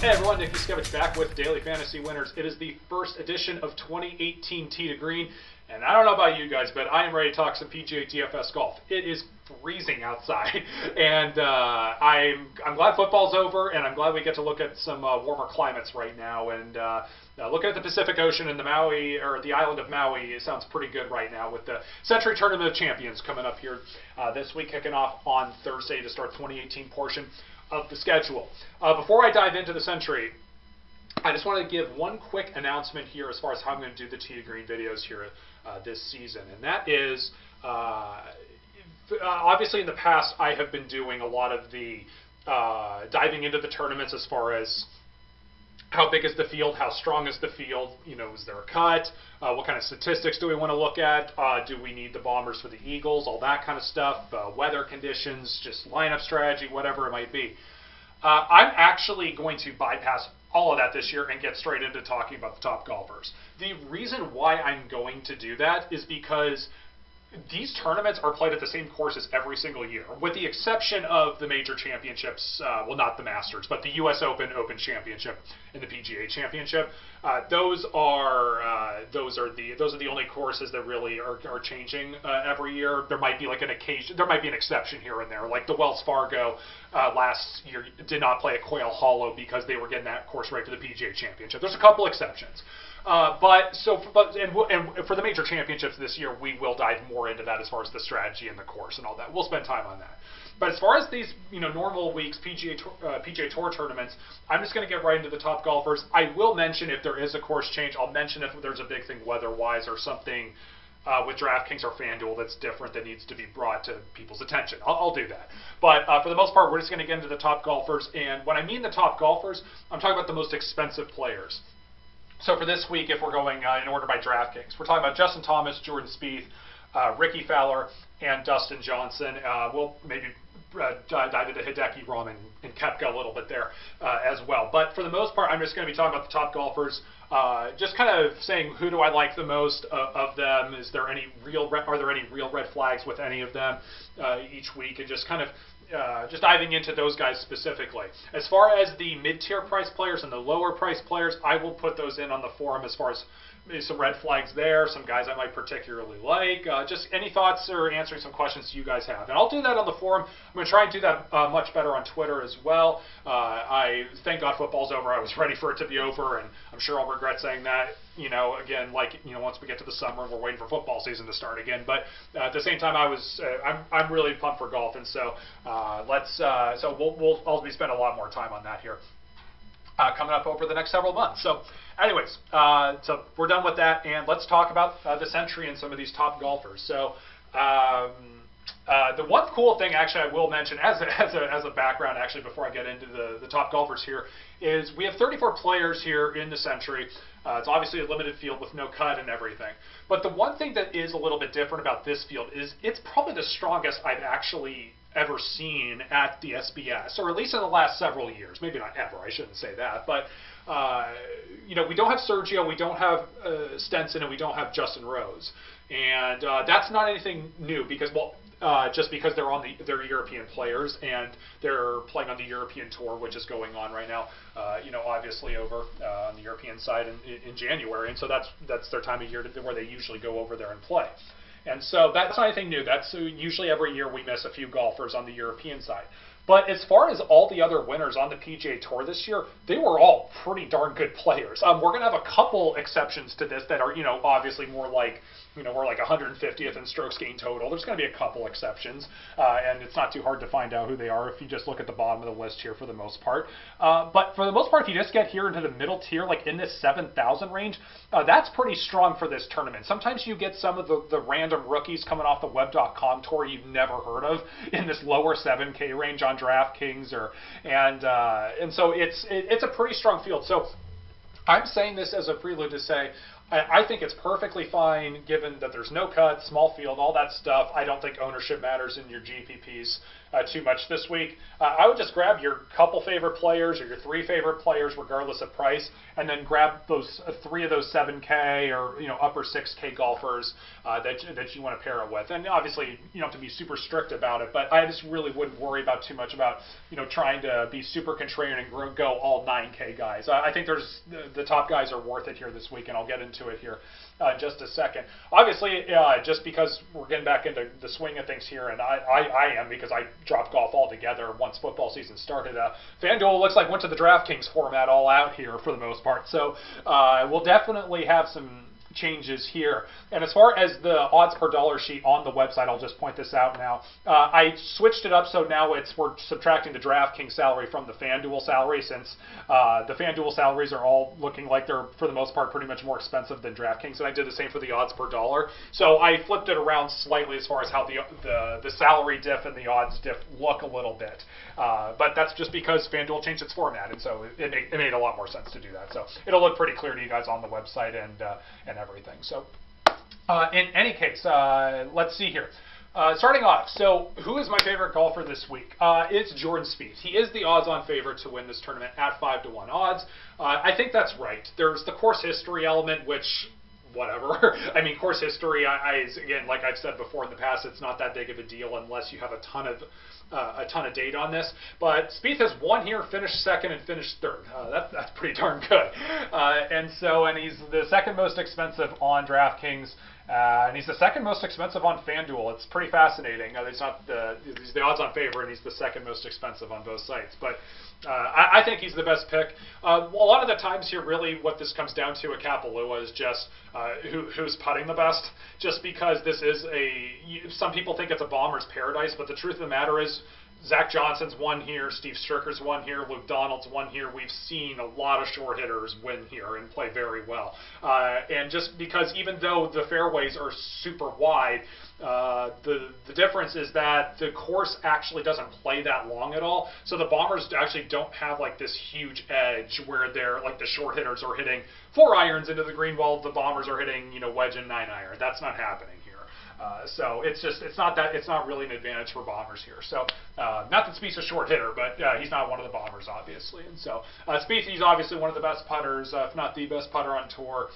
Hey everyone, Nick Yuskevich back with Daily Fantasy Winners. It is the first edition of 2018 Tee to Green, and I don't know about you guys, but I am ready to talk some PGA DFS golf. It is freezing outside, and I'm glad football's over, and I'm glad we get to look at some warmer climates right now. And looking at the Pacific Ocean and the Maui, or the island of Maui, it sounds pretty good right now with the Sentry Tournament of Champions coming up here this week, kicking off on Thursday to start 2018 portion of the schedule. Before I dive into the Sentry, I just want to give one quick announcement here as far as how I'm going to do the Tee to Green videos here this season, and that is obviously in the past I have been doing a lot of the diving into the tournaments as far as how big is the field, how strong is the field, you know, is there a cut, what kind of statistics do we want to look at, do we need the Bombers for the Eagles, all that kind of stuff, weather conditions, just lineup strategy, whatever it might be. I'm actually going to bypass all of that this year and get straight into talking about the top golfers. The reason why I'm going to do that is because these tournaments are played at the same courses every single year, with the exception of the major championships. Well, not the Masters, but the U.S. Open Championship and the PGA Championship. Those are the only courses that really are changing every year. There might be like an occasion, there might be an exception here and there, like the Wells Fargo last year did not play at Quail Hollow because they were getting that course right for the PGA Championship. There's a couple exceptions. But for the major championships this year, we will dive more into that as far as the strategy and the course and all that. We'll spend time on that. But as far as these, normal weeks, PGA Tour tournaments, I'm just going to get right into the top golfers. I will mention if there is a course change. I'll mention if there's a big thing weather-wise or something with DraftKings or FanDuel that's different that needs to be brought to people's attention. I'll do that. But for the most part, we're just going to get into the top golfers. And when I mean the top golfers, I'm talking about the most expensive players. So for this week, if we're going in order by DraftKings, we're talking about Justin Thomas, Jordan Spieth, Ricky Fowler, and Dustin Johnson. We'll maybe dive into Hideki, Rahm, and Koepka a little bit there as well. But for the most part, I'm just going to be talking about the top golfers, just kind of saying who do I like the most of them. Are there any real red flags with any of them each week, and just kind of just diving into those guys specifically. As far as the mid-tier price players and the lower price players, I will put those in on the forum as far as maybe some red flags there, some guys I might particularly like, just any thoughts or answering some questions you guys have. And I'll do that on the forum. I'm going to try and do that much better on Twitter as well. Thank God football's over. I was ready for it to be over, and I'm sure I'll regret saying that, again, once we get to the summer and we're waiting for football season to start again. But at the same time, I'm really pumped for golf, and so I'll be spending a lot more time on that here coming up over the next several months. So anyways, so we're done with that, and let's talk about the Sentry and some of these top golfers. So the one cool thing, actually, I will mention as a background, actually, before I get into the top golfers here, is we have 34 players here in the Sentry. It's obviously a limited field with no cut and everything. But the one thing that is a little bit different about this field is it's probably the strongest I've actually ever seen at the SBS, or at least in the last several years. Maybe not ever, I shouldn't say that. But, we don't have Sergio, we don't have Stenson, and we don't have Justin Rose. And that's not anything new because, just because they're European players and they're playing on the European tour, which is going on right now, obviously over on the European side in January, and so that's their time of year where they usually go over there and play. And so that's not anything new. That's usually every year we miss a few golfers on the European side. But as far as all the other winners on the PGA Tour this year, they were all pretty darn good players. We're going to have a couple exceptions to this that are, obviously more like, we're like 150th in strokes gained total. There's going to be a couple exceptions, and it's not too hard to find out who they are if you just look at the bottom of the list here for the most part. But for the most part, if you just get here into the middle tier, like in this 7,000 range, that's pretty strong for this tournament. Sometimes you get some of the random rookies coming off the Web.com tour you've never heard of in this lower 7K range on DraftKings, and so it's a pretty strong field. So I'm saying this as a prelude to say I think it's perfectly fine given that there's no cut, small field, all that stuff. I don't think ownership matters in your GPPs too much this week. I would just grab your couple favorite players or your 3 favorite players, regardless of price, and then grab those 3 of those 7K or upper 6K golfers that you want to pair it with. And obviously, you don't have to be super strict about it, but I just really wouldn't worry about too much about trying to be super contrarian and go all 9K guys. I think there's the top guys are worth it here this week, and I'll get into it here in just a second. Obviously, just because we're getting back into the swing of things here, and I am because I dropped golf altogether once football season started. FanDuel looks like went to the DraftKings format all out here for the most part, so we'll definitely have some changes here. And as far as the odds per dollar sheet on the website, I'll just point this out now. I switched it up so now we're subtracting the DraftKings salary from the FanDuel salary, since the FanDuel salaries are all looking like they're, for the most part, pretty much more expensive than DraftKings, and I did the same for the odds per dollar. So I flipped it around slightly as far as how the salary diff and the odds diff look a little bit. But that's just because FanDuel changed its format, and so it made a lot more sense to do that. So it'll look pretty clear to you guys on the website and everything. So in any case, let's see here. Starting off, so who is my favorite golfer this week? It's Jordan Spieth. He is the odds-on favorite to win this tournament at 5-1 odds. I think that's right. There's the course history element, which, whatever. I mean, course history, again, like I've said before in the past, it's not that big of a deal unless you have a ton of data on this. But Spieth has won here, finished second, and finished third. That's pretty darn good. And he's the second most expensive on DraftKings. And he's the second most expensive on FanDuel. It's pretty fascinating. He's the odds-on favorite, and he's the second most expensive on both sites. But I think he's the best pick. A lot of the times here, really, what this comes down to at Kapalua is just who's putting the best. Just because this is some people think it's a bomber's paradise, but the truth of the matter is, Zach Johnson's won here, Steve Striker's won here, Luke Donald's won here. We've seen a lot of short hitters win here and play very well. And just because even though the fairways are super wide, the difference is that the course actually doesn't play that long at all. So the bombers actually don't have like this huge edge where they're like the short hitters are hitting 4 irons into the green while the bombers are hitting wedge and 9 iron. That's not happening here. So it's not really an advantage for bombers here. So not that Spieth's a short hitter, but he's not one of the bombers, obviously. And so Spieth, he's obviously one of the best putters, if not the best putter on tour.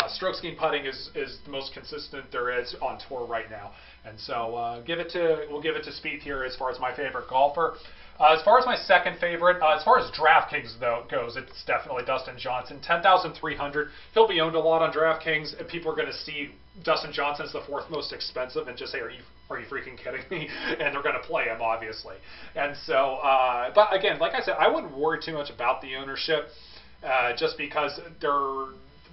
Stroke gain putting is the most consistent there is on tour right now. And so we'll give it to Spieth here as far as my favorite golfer. As far as my second favorite, as far as DraftKings goes, it's definitely Dustin Johnson. 10,300. He'll be owned a lot on DraftKings, and people are going to see Dustin Johnson as the 4th most expensive and just say, "Are you freaking kidding me?" And they're going to play him, obviously. And so, but again, like I said, I wouldn't worry too much about the ownership, just because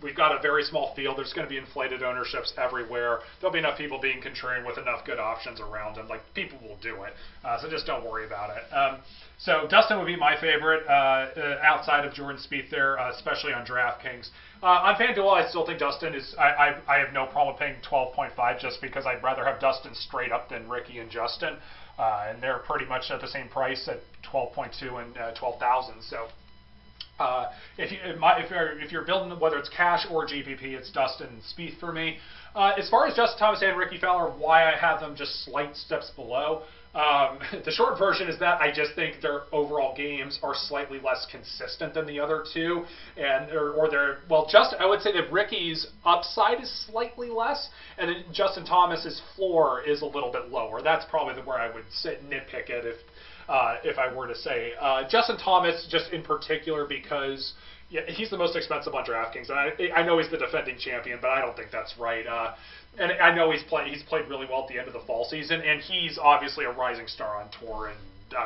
we've got a very small field. There's going to be inflated ownerships everywhere. There'll be enough people being contrarian with enough good options around them. Like, people will do it. So just don't worry about it. So Dustin would be my favorite outside of Jordan Spieth there, especially on DraftKings. On FanDuel, I still think Dustin is. I have no problem paying 12.5 just because I'd rather have Dustin straight up than Ricky and Justin, and they're pretty much at the same price at 12.2 and 12,000. So. If you're building, whether it's cash or GPP, it's Dustin and Spieth for me. As far as Justin Thomas and Ricky Fowler, why I have them just slight steps below, the short version is that I just think their overall games are slightly less consistent than the other two, and I would say that Ricky's upside is slightly less, and then Justin Thomas's floor is a little bit lower. That's probably where I would nitpick it if I were to say. Justin Thomas, just in particular, because he's the most expensive on DraftKings, and I know he's the defending champion, but I don't think that's right. And I know he's played really well at the end of the fall season, and he's obviously a rising star on tour, and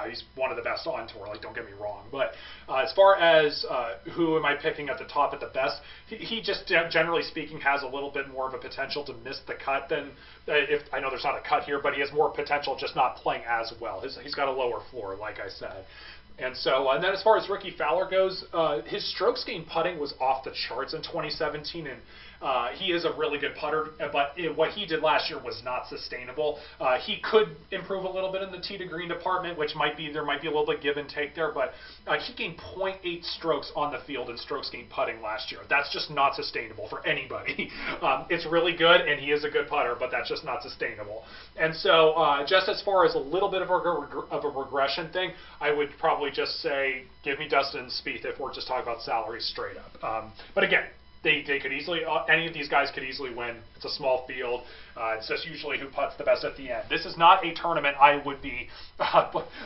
he's one of the best on tour, like, don't get me wrong. But as far as who am I picking at the top at the best, he just, generally speaking, has a little bit more of a potential to miss the cut than, I know there's not a cut here, but he has more potential just not playing as well. He's got a lower floor, like I said. And then as far as Ricky Fowler goes, his strokes gained putting was off the charts in 2017, and He is a really good putter, but what he did last year was not sustainable. He could improve a little bit in the tee to green department, which there might be a little bit give and take there, but he gained 0.8 strokes on the field in strokes gained putting last year. That's just not sustainable for anybody. It's really good, and he is a good putter, but that's just not sustainable. And so just as far as a little bit of a regression thing, I would probably just say give me Dustin Spieth if we're just talking about salaries straight up. But again, they could easily, any of these guys could easily win. It's a small field. It's just usually who putts the best at the end. This is not a tournament I would be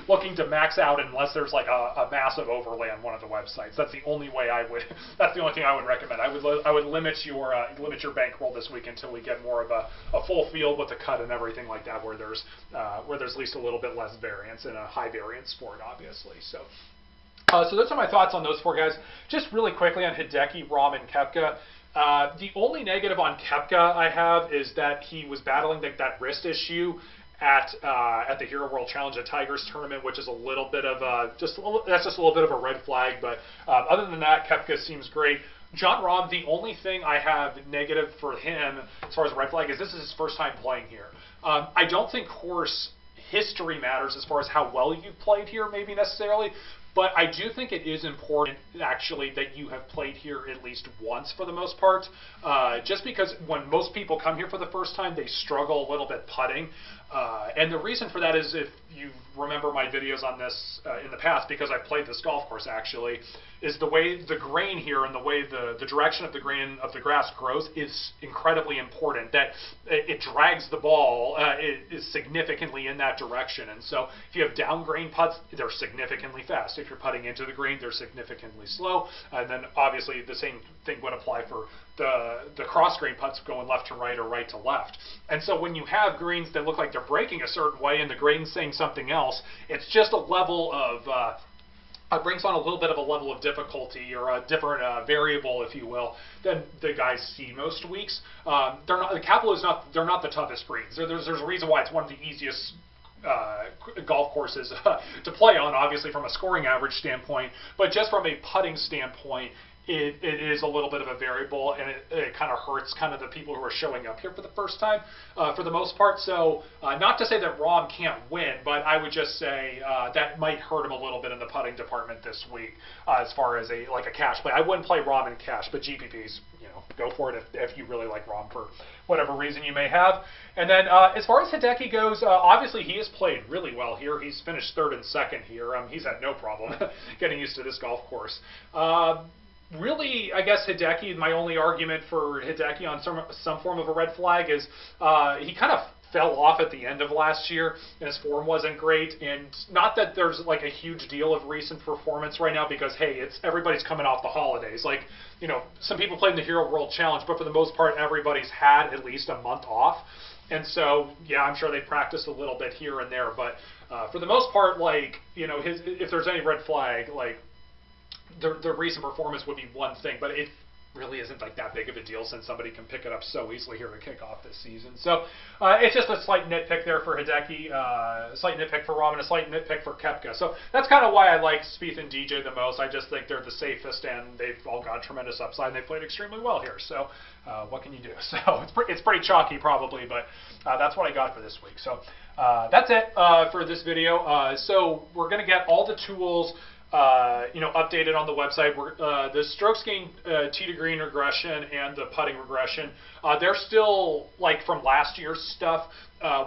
looking to max out unless there's like a massive overlay on one of the websites. That's the only way I would. That's the only thing I would recommend. I would limit your bankroll this week until we get more of a full field with a cut and everything like that, where there's at least a little bit less variance in a high variance sport, obviously. So those are my thoughts on those four guys. Just really quickly on Hideki, Rahm, and Koepka. The only negative on Koepka I have is that he was battling that wrist issue at the Hero World Challenge at Tigers tournament, which is a little bit of that's just a little bit of a red flag. But other than that, Koepka seems great. Jon Rahm, the only thing I have negative for him as far as a red flag is this is his first time playing here. I don't think course history matters as far as how well you've played here, maybe necessarily. But I do think it is important, actually, that you have played here at least once for the most part. Just because when most people come here for the first time, they struggle a little bit putting. And the reason for that is, if you remember my videos on this in the past, because I've played this golf course actually, is the way the grain here and the way the direction of the grain of the grass grows is incredibly important. That it drags the ball is significantly in that direction. And so if you have down grain putts, they're significantly fast. If you're putting into the green, they're significantly slow. And then obviously the same thing would apply for the cross grain putts going left to right or right to left. And so when you have greens that look like they're breaking a certain way and the grain's saying something else, it's just a level of it brings on a little bit of a level of difficulty or a different variable, if you will, than the guys see most weeks. The Capital is not. They're not the toughest greens. There's a reason why it's one of the easiest golf courses to play on, obviously from a scoring average standpoint, but just from a putting standpoint, it is a little bit of a variable, and it kind of hurts kind of the people who are showing up here for the first time for the most part. So not to say that Rahm can't win, but I would just say that might hurt him a little bit in the putting department this week as far as a cash play. I wouldn't play Rahm in cash, but GPPs, go for it if you really like Rahm for whatever reason you may have. And then as far as Hideki goes, obviously he has played really well here. He's finished third and second here. He's had no problem getting used to this golf course. Really, I guess Hideki, my only argument for Hideki on some form of a red flag is he kind of fell off at the end of last year, and his form wasn't great. And not that there's like a huge deal of recent performance right now, because hey, everybody's coming off the holidays. Like, some people played in the Hero World Challenge, but for the most part, everybody's had at least a month off. And so, yeah, I'm sure they practiced a little bit here and there, but for the most part, if there's any red flag, the recent performance would be one thing, but it really isn't like that big of a deal since somebody can pick it up so easily here to kick off this season. So it's just a slight nitpick there for Hideki, a slight nitpick for Rahm, and a slight nitpick for Koepka. So that's kind of why I like Spieth and DJ the most. I just think they're the safest, and they've all got tremendous upside, and they played extremely well here. So what can you do? So it's pretty chalky probably, but that's what I got for this week. So that's it for this video. So we're going to get all the tools updated on the website. The strokes gained tee to green regression and the putting regression, they're still from last year's stuff,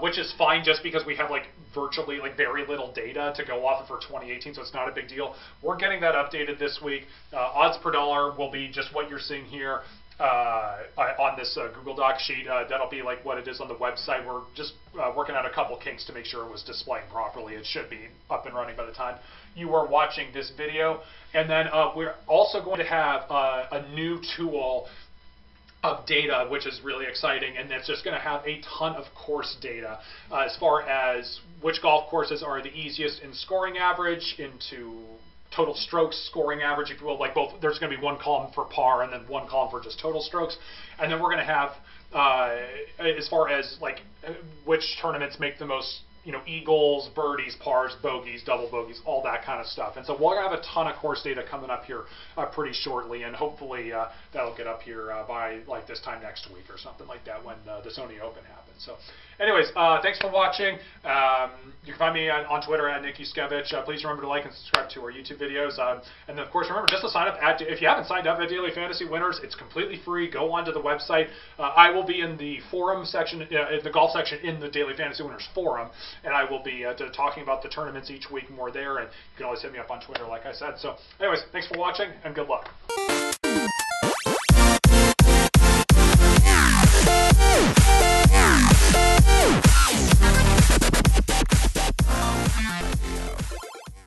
which is fine just because we have virtually very little data to go off of for 2018, so it's not a big deal. We're getting that updated this week. Odds per dollar will be just what you're seeing here on this Google Doc sheet. That'll be what it is on the website. We're just working out a couple kinks to make sure it was displaying properly. It should be up and running by the time you are watching this video. And then we're also going to have a new tool of data, which is really exciting, and it's just going to have a ton of course data as far as which golf courses are the easiest in scoring average, into total strokes scoring average, if you will. Both, there's going to be one column for par and then one column for just total strokes, and then we're going to have as far as which tournaments make the most eagles, birdies, pars, bogeys, double bogeys, all that kind of stuff. And so we'll have a ton of course data coming up here pretty shortly, and hopefully that'll get up here by like this time next week or something like that when the Sony Open happens. So anyways, thanks for watching. You can find me on Twitter at Nick Yuskevich. Please remember to like and subscribe to our YouTube videos. And then, of course, remember just to sign up. If you haven't signed up at Daily Fantasy Winners, it's completely free. Go onto the website. I will be in the forum section, in the golf section in the Daily Fantasy Winners forum, and I will be talking about the tournaments each week more there. And you can always hit me up on Twitter, like I said. So anyways, thanks for watching, and good luck.